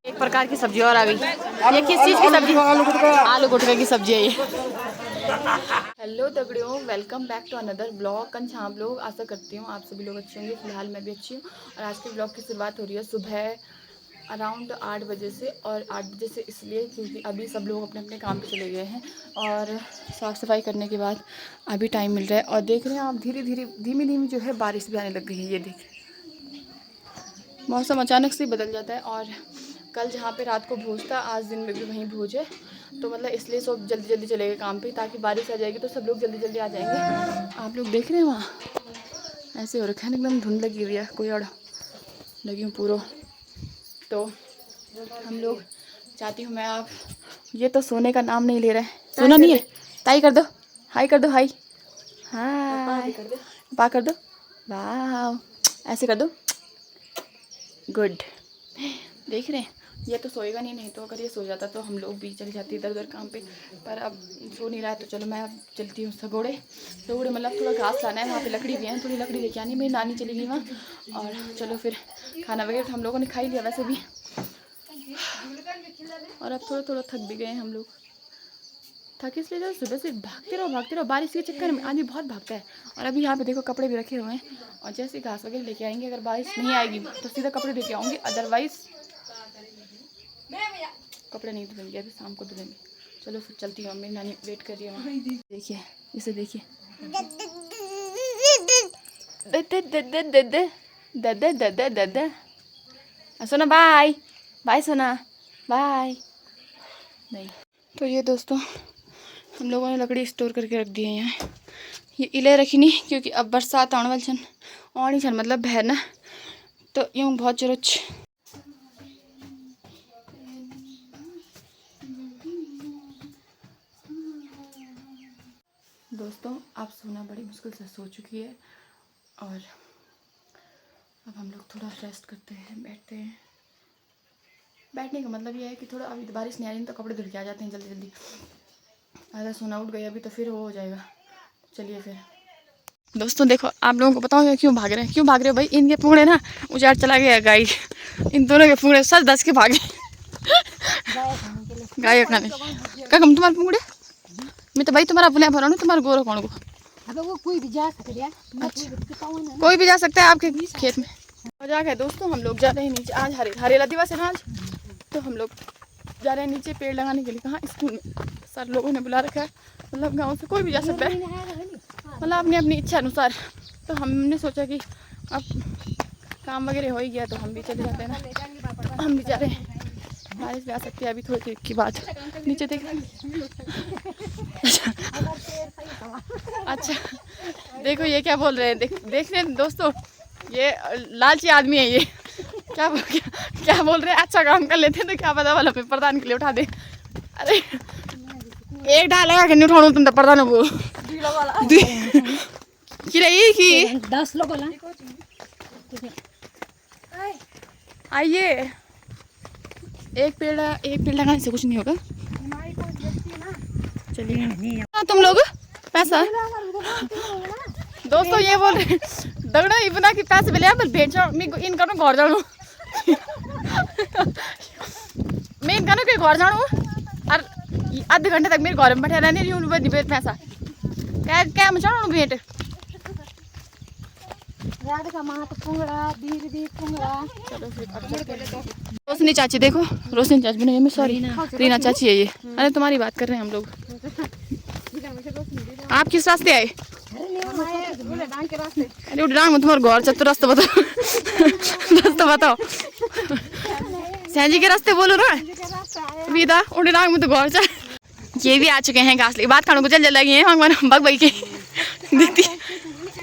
एक प्रकार की सब्जी और आ गई। ये किस चीज़ की सब्जी? आलू गुटके की सब्जी है ये। हेलो दगड़ियों, welcome back to another blog. कंच हाँ लोग, आशा करती हूँ आप सभी लोग अच्छे होंगे। फिलहाल मैं भी अच्छी हूँ और आज के ब्लॉग की शुरुआत हो रही है सुबह अराउंड 8 बजे से। और 8 बजे से इसलिए क्योंकि अभी सब लोग अपने अपने काम पे चले गए हैं और साफ़ सफाई करने के बाद अभी टाइम मिल रहा है। और देख रहे हैं आप, धीरे धीरे धीमी धीमी जो है बारिश भी आने लग गई है। ये देखिए, मौसम अचानक से बदल जाता है। और कल जहाँ पे रात को भोज था, आज दिन में भी वहीं भोज है, तो मतलब इसलिए सब जल्दी जल्दी चले गए काम पे, ताकि बारिश आ जाएगी तो सब लोग जल्दी जल्दी आ जाएंगे। आप लोग देख रहे हैं वहाँ ऐसे हो रखा है, एकदम धुंध लगी हुई है, कोई और लगी हूँ पूरा। तो हम लोग चाहती हूँ मैं, आप ये तो सोने का नाम नहीं ले रहे हैं। सोना नहीं है? ताई कर दो, हाई कर दो, हाई हाय, पा कर दो, वाह, ऐसे कर दो, गुड। देख रहे हैं, ये तो सोएगा नहीं तो अगर ये सो जाता तो हम लोग भी चले जाते इधर उधर काम पे, पर अब सो नहीं रहा है। तो चलो मैं अब चलती हूँ सगोड़े मतलब थोड़ा घास लाना है, वहाँ पे लकड़ी भी है, थोड़ी लकड़ी लेके आनी। मेरी नानी चली गई वहाँ। और चलो फिर खाना वगैरह तो हम लोगों ने खा ही लिया वैसे भी, और अब थोड़ा थोड़ा थक भी गए हम लोग। थक इसलिए जो सुबह से भागते रहो बारिश के चक्कर में। आदमी बहुत भागता है। और अभी यहाँ पे देखो कपड़े भी रखे हुए हैं, और जैसे घास वगैरह लेके आएंगे, अगर बारिश नहीं आएगी तो सीधा कपड़े लेके आऊँगी, अदरवाइज़ कपड़े नहीं धुलेंगे, अभी शाम को धुलेंगे। चलो फिर चलती हूँ, मेरी नानी वेट कर रही है वहाँ। देखिए इसे, देखिए दे सोना, बाय बाय सोना, बाय। नहीं तो ये दोस्तों, हम लोगों ने लकड़ी स्टोर करके रख दी है यहाँ। ये इले रखी नहीं क्योंकि अब बरसात आने वाली छन, आनी छन मतलब है ना, तो यूँ बहुत जरूरत। दोस्तों आप सोना बड़ी मुश्किल से सो चुकी है, और अब हम लोग थोड़ा रेस्ट करते हैं, बैठते हैं। बैठने का मतलब ये है कि थोड़ा अभी बारिश नहीं आ रही तो कपड़े धुल के आ जाते हैं जल्दी जल्दी। अगर सोना उठ गई अभी तो फिर वो हो जाएगा। चलिए फिर दोस्तों, देखो आप लोगों को बताऊँ क्यों भाग रहे हो भाई? इनके पूरे ना उजाड़ चला गया गाय, इन दोनों के पूरे सर 10 के भागे गाय खाने। क्या कम तुम्हारे पूरे मैं तो भाई तुम्हारा बुला भरा हूँ, तुम्हारा गोरो कौन को? वो कोई भी जा सकता है। अच्छा, कोई भी जा सकता है आपके खेत में। मजाक है दोस्तों, हम लोग जा रहे हैं नीचे। आज हरेला दिवस है ना आज, तो हम लोग जा रहे हैं नीचे पेड़ लगाने के लिए। कहाँ? स्कूल में सर लोगों ने बुला रखा है, मतलब गांव से कोई भी जा सकता है, मतलब अपनी अपनी इच्छा अनुसार। तो हमने सोचा कि अब काम वगैरह हो ही गया तो हम भी चले जाते हैं ना, हम भी जा रहे हैं। बारिश भी आ सकती है अभी थोड़ी देर के बाद। नीचे देख रहे हैं। अच्छा देखो ये क्या बोल रहे हैं, देख रहे हैं दोस्तों, ये लालची आदमी है ये। क्या बोल रहे हैं? अच्छा काम कर लेते हैं तो क्या पता वाला पे प्रधान के लिए उठा दे। अरे एक डाल लगा के नहीं उठाऊँ तुम तो प्रधान को कि 10 लोग आइए। एक पेड़ लगाने से कुछ नहीं होगा। चलिए तुम लोग पैसा दोस्तों ये बोल रहे दगड़ा इतना कि पैसे मिले पर भेज इन करो घर जाऊँ मैं इन करो के घर जाऊँ और आधे घंटे तक मेरे घर में बैठे रहने रही भेज पैसा क्या क्या मचाऊँ भेंट रोशनी चाची, देखो रोशनी चाची नहीं, सॉरी रीना चाची है ये। अरे तुम्हारी बात कर रहे हैं हम लोग। आप किस रास्ते आए? अरे उड़ांग में तुम्हारा घर चल तो रास्ता बताओ रास्ता बताओ। सहजी के रास्ते बोलो ना विदा, उड़ांग में तो घर चल। ये भी आ चुके हैं घास ले बात खाने को चल लगी है भगवान बग भाई के दिख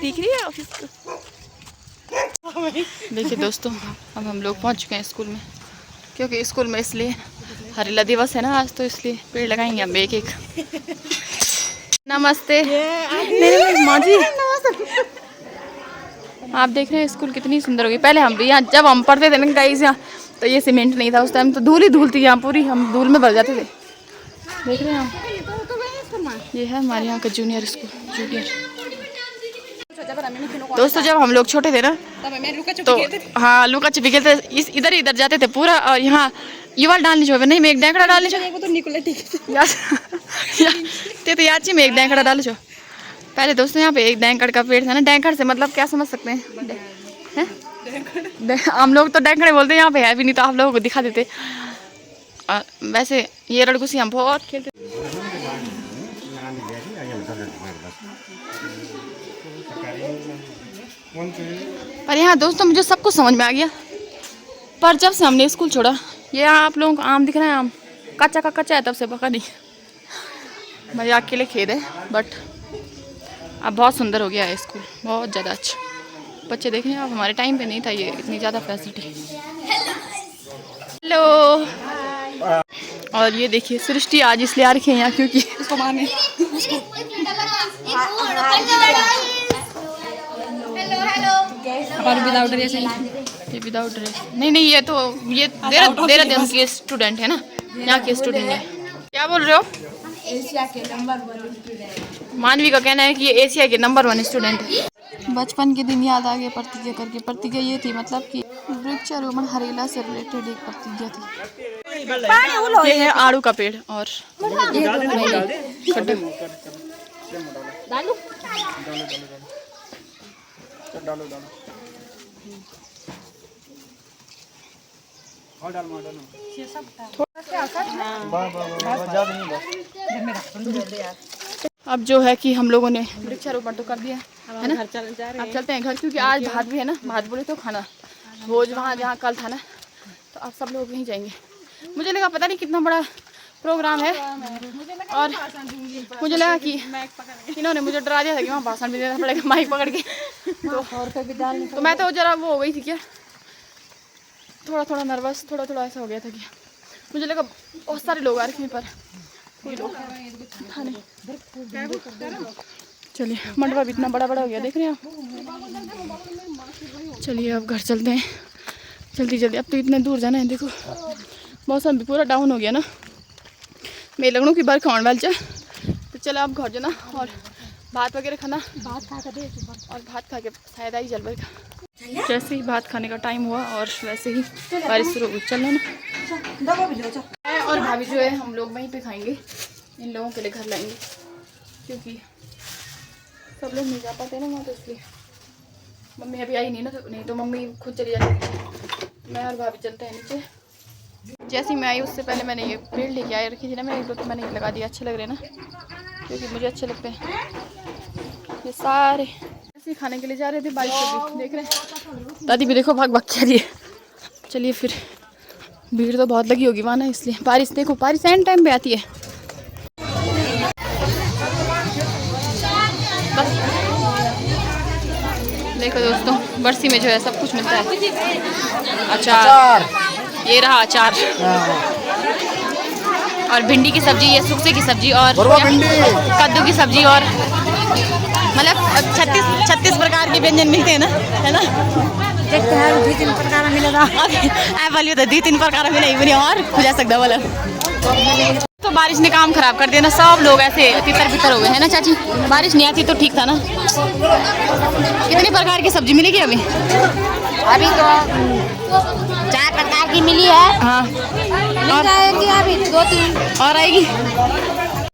रही है ऑफिस। देखिए दोस्तों, अब हम लोग पहुंच चुके हैं स्कूल में, क्योंकि स्कूल में इसलिए हरेला दिवस है ना आज, तो इसलिए पेड़ लगाएंगे हम एक एक। नमस्ते माँ जी। आप देख रहे हैं स्कूल कितनी सुंदर होगी। पहले हम भी यहाँ जब हम पढ़ते थे ना गाइस, यहाँ तो ये सीमेंट नहीं था उस टाइम, तो धूल ही धूल थी यहाँ पूरी, हम धूल में भर जाते थे। देख रहे हैं हम, ये है हमारे यहाँ का जूनियर स्कूल। जूनियर दोस्तों जब हम लोग छोटे थे ना तो हाँ लुका छिपी खेलते इस इधर इधर जाते थे पूरा। और यहाँ ये वाल डालने जो नहीं मैं एक डैंकड़ा डालने जो ते तो याची में एक डैंकड़ा डाले जो। पहले दोस्तों यहाँ पे एक डैंकड़ का पेड़ था ना। डैंकड़ से मतलब क्या समझ सकते हैं? हम लोग तो डैंकड़े बोलते हैं, यहाँ पे है भी नहीं तो आप लोगों को दिखा देते। वैसे ये रड़गुसी हम बहुत खेलते। पर यहाँ दोस्तों मुझे सब कुछ समझ में आ गया। पर जब से हमने स्कूल छोड़ा, ये आप लोगों को आम दिख रहा है, आम कच्चा का कच्चा है, तब से पका नहीं। मजाक के लिए खेद है बट अब बहुत सुंदर हो गया है स्कूल, बहुत ज़्यादा अच्छा। बच्चे देख रहे हैं आप, हमारे टाइम पे नहीं था ये इतनी ज़्यादा फैसिलिटी। हेलो। और ये देखिए सृष्टि आज इसलिए आ रखी है यहाँ क्योंकि इसको मारने। ये विदाउट ड्रेस नहीं ये तो ये देहरादून के स्टूडेंट है ना, यहाँ के स्टूडेंट है। क्या बोल रहे हो? एशिया के नंबर 1 स्टूडेंट। मानवी का कहना है कि ये एशिया के नंबर 1 स्टूडेंट है। बचपन के दिन याद आ गए प्रतिज्ञा करके। प्रतिज्ञा ये थी मतलब कि वृक्षारोपण हरेला से रिलेटेड एक प्रतिज्ञा थी। ये है आड़ू का पेड़ और अब जो है कि हम लोगों ने वृक्षारोपण तो कर दिया है ना। अब चलते हैं घर क्योंकि आज भात भी है ना। भात बोले तो खाना भोज वहाँ जहाँ कल था ना, तो अब सब लोग यहीं जाएंगे। मुझे लगा पता नहीं कितना बड़ा प्रोग्राम है और मुझे लगा कि इन्होंने मुझे डरा दिया था कि वहाँ भाषण भी देना पड़ेगा माइक पकड़ के। तो मैं तो जरा वो हो गई थी क्या, थोड़ा नर्वस, थोड़ा ऐसा हो गया था कि मुझे लगा बहुत सारे लोग आ रखे हैं पर कोई लोग था नहीं। चलिए मंडवा भी इतना बड़ा हो गया देख रहे हैं आप। चलिए अब घर चलते हैं जल्दी। अब तो इतने दूर जाना है। देखो मौसम भी पूरा डाउन हो गया ना। मैं लगनू की बार खाने वाल तो चलो आप घर जाना और भात वगैरह खाना। भात खा के शायद आई जलबर का। जैसे ही भात खाने का टाइम हुआ और वैसे ही बारिश शुरू हो चलना ना। और भाभी जो है हम लोग वहीं पे खाएंगे, इन लोगों के लिए घर लाएंगे क्योंकि सब लोग नहीं जा पाते ना वहाँ, तो इसलिए मम्मी अभी आई नहीं ना, तो नहीं तो मम्मी खुद चली जाती। मैं और भाभी चलते हैं नीचे। जैसे ही मैं आई उससे पहले मैंने ये पेड़ लेके आई रखी थी ना, मैंने तो मैंने लगा दिया। अच्छे लग रहे हैं ना क्योंकि मुझे अच्छे लगते हैं ये सारे। ऐसे खाने के लिए जा रहे थे, बारिश से देख रहे हैं। दादी भी देखो भाग के आ रही है। चलिए फिर भीड़ तो बहुत लगी होगी वहाँ ना, इसलिए बारिश देखो बारिश एंड टाइम पे आती है। बस देखो दोस्तों बरसी में जो है सब कुछ मिलता है। अचार, ये रहा अचार और भिंडी की सब्जी, ये सुक्से की सब्जी और कद्दू की सब्जी और मतलब 36 प्रकार के व्यंजन मिलते हैं ना, है ना। देखते हैं 2-3 प्रकार मिलेगा। बोलिए तो 2-3 प्रकार मिले बने और खुजा सकता वाला। तो बारिश ने काम खराब कर दिया ना, सब लोग ऐसे तितर हो गए हैं ना। चाची बारिश नहीं आती तो ठीक था ना। कितने प्रकार की सब्जी मिलेगी अभी? अभी तो 4 प्रकार की मिली है। हाँ और आएगी अभी 2-3 और आएगी।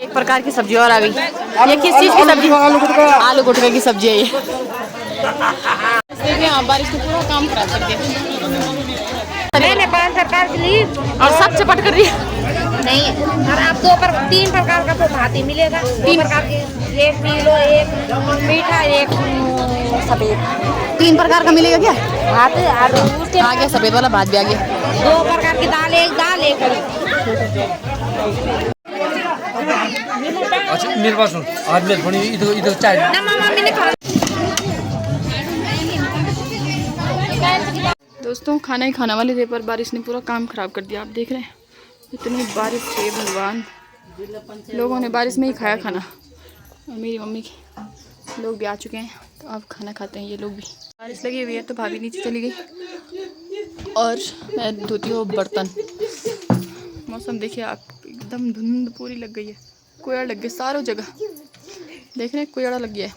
1 प्रकार की सब्जी और आ गई। ये किस चीज़ की सब्जी? आलू गुटके की सब्जी है ये। देखिए हाँ बारिश ने पूरा काम खराब कर दिया। मैंने 5 प्रकार की ली और सब चपट कर रही है। नहीं, और आप 3 प्रकार का तो भात ही मिलेगा। 3 प्रकार के, एक पीलो, एक मीठा, एक सफेद। 3 प्रकार का मिलेगा क्या? भात और उसके आ गया सफेद वाला भात भी आ गया। 2 प्रकार की दाल, एक कड़ी। अच्छा मेरे पास आज मेरे फोन इधर चाय ना मामा मैंने खा। दोस्तों खाना ही खाना वाले थे पर बारिश ने पूरा काम खराब कर दिया। आप देख रहे हैं इतनी बारिश थी, भगवान। लोगों ने बारिश में ही खाया खाना। और मेरी मम्मी के लोग भी आ चुके हैं तो अब खाना खाते हैं ये लोग भी। बारिश लगी हुई है तो भाभी नीचे चली गई और मैं धोती हूँ बर्तन। मौसम देखिए आप, एकदम धुंध पूरी लग गई है। कोयड़ा लग गया सारों जगह, देख रहे हैं कोयड़ा लग गया है।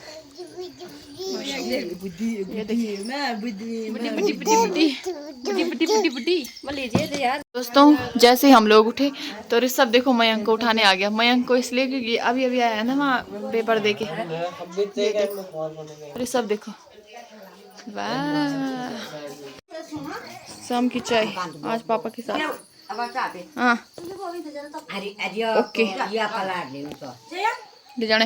ये देखिए बुड्ढी बुड्ढी बुड्ढी बुड्ढी बुड्ढी बुड्ढी बुड्ढी बुड्ढी। दोस्तों जैसे ही हम लोग उठे तो ऋषभ देखो मयंक को उठाने आ गया। मयंक को इसलिए क्योंकि अभी अभी आया है ना वहाँ पेपर दे के। ऋषभ देखो, वाह शाम की चाय आज पापा के साथ। हाँ ओके ले जाने।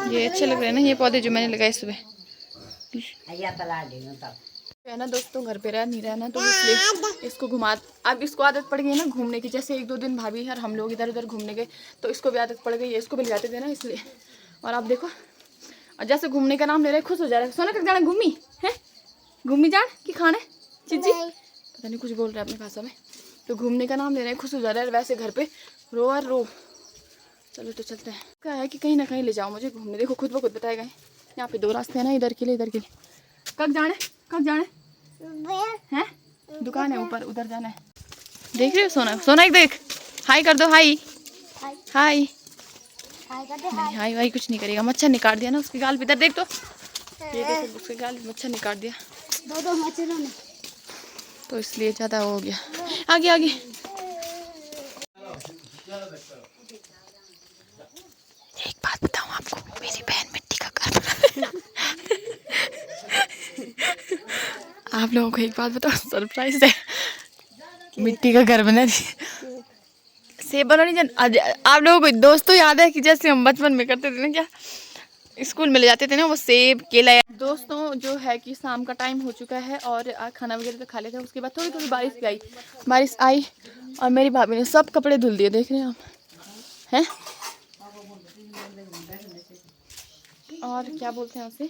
ये अच्छे लग रहे हैं ना ये पौधे जो मैंने लगाए सुबह। है ना दोस्तों घर पे रह नहीं रहना तो इसलिए इसको घुमा। अब इसको आदत पड़ गई है ना घूमने की। जैसे एक दो दिन भाभी यार हम लोग इधर उधर घूमने गए तो इसको भी आदत पड़ गई है। इसको भी ले जाते थे ना इसलिए। और आप देखो और जैसे घूमने का नाम ले रहे खुश हो जा रहा है। सोना कब जाना घूमी है? घूमी जान कि खाने चीजी पता नहीं कुछ बोल रहे हैं अपने भाषा में। तो घूमने का नाम ले रहे हैं खुश हो जा रहा है। वैसे घर पे रो और रो। चलो तो चलते हैं। क्या है कि कहीं ना कहीं ले जाओ मुझे घूमने। देखो खुद ब खुद बताए गए यहाँ पे 2 रास्ते हैं ना, इधर के लिए इधर के लिए। कब जाने हैं? दुकान है ऊपर उधर जाना है। देख रहे हो सोना? सोना एक देख हाय कर दो। हाय हाय हाय हाय कुछ नहीं करेगा। मच्छर निकाल दिया ना उसके गाल पे। इधर देख तो ये देखो उसके गाल मच्छर निकाल दिया। 2 मच्छरों ने तो इसलिए ज़्यादा हो गया। आगे आगे एक बात बताऊं आपको, मेरी बहन मिट्टी का घर आप लोगों को एक बात बताओ सरप्राइज है। मिट्टी का घर बना रही सेब बना नहीं जान। आप लोगों को दोस्तों याद है कि जैसे हम बचपन में करते थे ना, क्या स्कूल में ले जाते थे ना वो सेब केला। दोस्तों जो है कि शाम का टाइम हो चुका है और खाना वगैरह तो खा लेते हैं। उसके बाद थोड़ी थोड़ी बारिश आई और मेरी भाभी ने सब कपड़े धुल दिए। देख रहे हैं आप हैं? और क्या बोलते हैं उसे,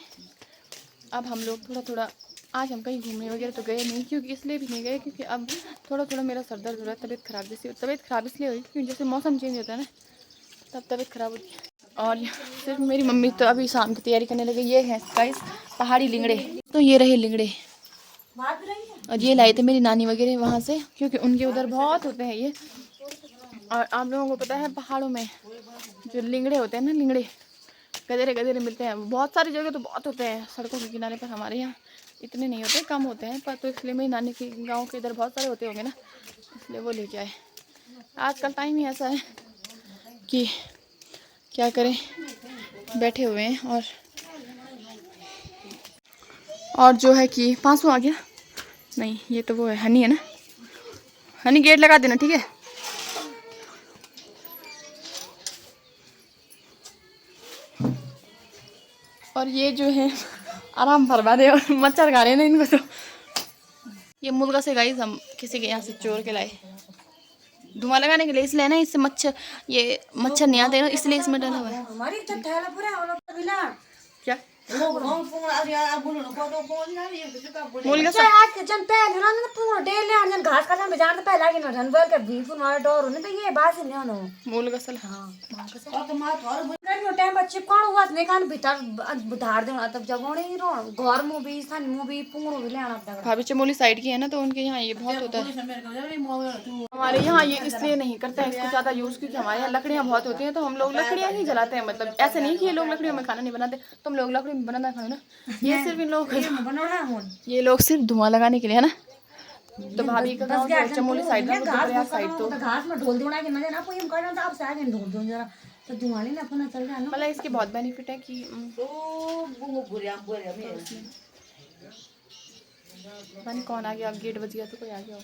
अब हम लोग थोड़ा थोड़ा आज हम कहीं घूमने वगैरह तो गए नहीं। क्योंकि इसलिए भी नहीं गए क्योंकि अब थोड़ा थोड़ा मेरा सर दर्द हो रहा है। तबीयत ख़राब इसलिए हुई क्योंकि जैसे मौसम चेंज होता है ना तब तबीयत ख़राब होती है। और सिर्फ मेरी मम्मी तो अभी शाम की तैयारी करने लगी। ये है गाइस पहाड़ी लिंगड़े। तो ये रहे लिंगड़े और ये लाए थे मेरी नानी वगैरह वहाँ से क्योंकि उनके उधर बहुत होते हैं ये। और आप लोगों को पता है पहाड़ों में जो लिंगड़े होते हैं ना, लिंगड़े गधेरे मिलते हैं बहुत सारी जगह। तो बहुत होते हैं सड़कों के किनारे पर। हमारे यहाँ इतने नहीं होते, कम होते हैं पर। तो इसलिए मेरी नानी के गाँव के इधर बहुत सारे होते होंगे ना, इसलिए वो लेके आए। आजकल टाइम ही ऐसा है कि क्या करें, बैठे हुए हैं। और जो है कि 500 आ गया नहीं, ये तो वो है हनी है ना। हनी गेट लगा देना ठीक है। और ये जो है आराम फरमा रहे और मच्छर खा रहे हैं ना इनको। तो ये मुर्गा से गाइस हम किसी के यहाँ से चोर के लाए धुआं लगाने के लिए। इसलिए ना इससे मच्छर नहीं आते ना, इसलिए इसमें डाला हुआ है। क्या मूल का सल भाभी चमोली साइड की है ना, तो उनके यहाँ ये बहुत होता है। हमारे यहाँ ये इसलिए नहीं करते हैं इसको ज़्यादा यूज़ क्योंकि हमारे यहाँ लकड़ियाँ बहुत होती हैं। तो हम लोग लकड़ियाँ ही जलाते हैं। मतलब ऐसे नहीं कि ये लोग लकड़ियों में खाना नहीं बनाते, तुम लोग लकड़ी में बनाना खाओ ना। ये सिर्फ इन लोग ये लोग सिर्फ धुआं लगाने के लिए है ना। तो भाभी का गाँव चमोली साइड में साइड तो मतलब इसके बहुत बेनिफिट है कि कौन आ गया। अब गेट बज गया तो कोई आ गया।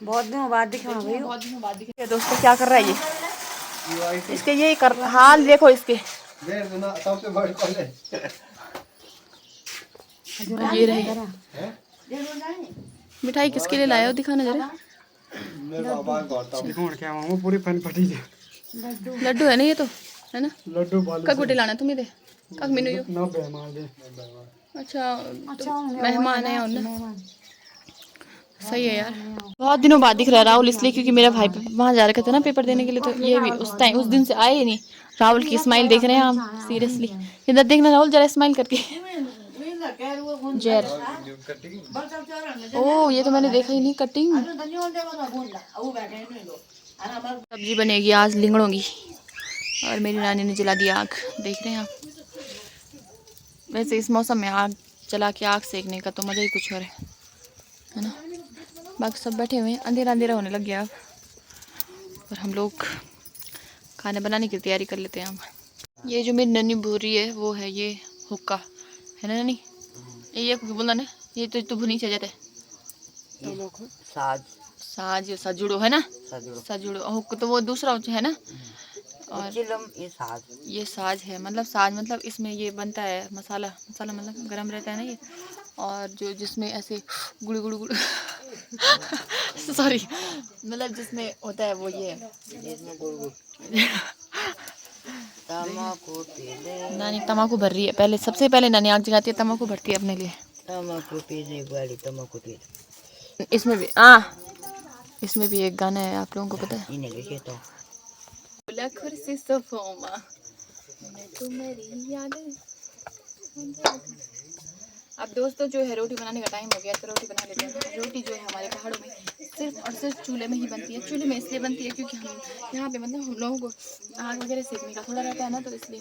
बहुत दिनों बाद दिखा भाई, बहुत दिनों बाद दिखे। दोस्तों क्या कर रहा है ये? इसके ये कर हाल देखो इसके। ये रहे मिठाई किसके लिए लाया हो, दिखाना जरा। लड्डू है ना ये तो है ना। लड्डू कब गुटे लाना तुम इधर कब मीनू यो। अच्छा तो मेहमान है ना, सही है यार। बहुत दिनों बाद दिख रहा है राहुल इसलिए क्योंकि मेरा भाई वहाँ जा रखे थे ना पेपर देने के लिए। तो ये भी उस दिन से आए ही नहीं। राहुल की स्माइल देख रहे हैं हम सीरियसली। इधर देखना राहुल जरा स्माइल करके। जेर ओ ये तो मैंने देखा ही नहीं कटिंग। सब्जी बनेगी आज लिंगड़ों की और मेरी नानी ने जला दी आग। देख रहे हैं आप। वैसे इस मौसम में आग जला के आग सेकने का तो मज़ा ही कुछ और है ना। बाकी सब बैठे हुए हैं, अंधेरा अंधेरा होने लग गया अब, और हम लोग खाना बनाने की तैयारी कर लेते हैं अब। ये जो मेरी नन्नी बोल रही है वो है ये हुक्का, है ना नन्नी? ये बोला ना, ये तो भुनी चाहिए जाता है साज सजुड़ो है ना, सजुड़ो हुक्का तो वो दूसरा है ना। और ये साज है, मतलब साज मतलब इसमें ये बनता है मसाला मतलब गरम रहता है ना ये, और जो जिसमें ऐसे गुड़ गुड़ गुड़ सॉरी, मतलब जिसमें होता है वो ये नानी तम्बाकू भर रही है। पहले सबसे पहले नानी आग जगाती है, तम्बाकू भरती है अपने लिए। इसमें भी इसमें भी एक गाना है, आप लोगों को पता है? खुर्सी सोफोमा मैं तुम्हारी याद। अब दोस्तों जो है रोटी बनाने का टाइम हो गया, तो रोटी बना लेते हैं। रोटी जो है हमारे पहाड़ों में सिर्फ और सिर्फ चूल्हे में ही बनती है। चूल्हे में इसलिए बनती है क्योंकि हम यहाँ पे मतलब हम लोगों को आग वगैरह सेकने का थोड़ा रहता है ना, तो इसलिए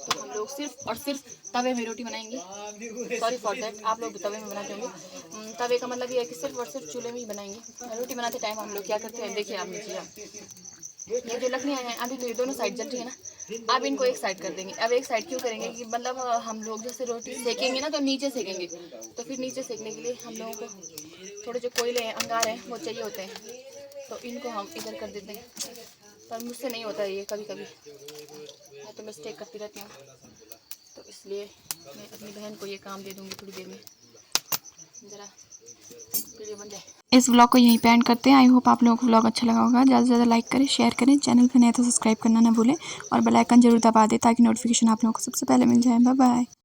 तो हम लोग सिर्फ और सिर्फ तवे में रोटी बनाएंगे। सॉरी फॉर दैट, आप लोग तवे में बनाते होंगे। तवे का मतलब ये है कि सिर्फ और सिर्फ चूल्हे में ही बनाएंगे। रोटी बनाते टाइम हम लोग क्या करते हैं, देखिए आप नीचे ये जो लकड़ियाँ हैं अभी तो ये दोनों साइड जल रही है ना, अब इनको एक साइड कर देंगे। अब एक साइड क्यों करेंगे कि मतलब हम लोग जैसे रोटी सेकेंगे ना तो नीचे सेकेंगे, तो फिर नीचे सेकने के लिए हम लोगों को थोड़े जो कोयले हैं, अंगार हैं, वो चाहिए होते हैं, तो इनको हम इधर कर देते हैं। पर मुझसे नहीं होता है ये, कभी कभी मैं तो मिस्टेक करती रहती हूँ, तो इसलिए मैं अपनी बहन को ये काम दे दूँगी थोड़ी देर में। ज़रा वीडियो बन जाए। इस व्लॉग को यहीं पे एंड करते हैं। आई होप आप लोगों को व्लॉग अच्छा लगा होगा। ज़्यादा से ज़्यादा लाइक करें, शेयर करें, चैनल पर नए तो सब्सक्राइब करना ना भूलें, और बेल आइकन जरूर दबा दें ताकि नोटिफिकेशन आप लोगों को सबसे पहले मिल जाए। Bye bye.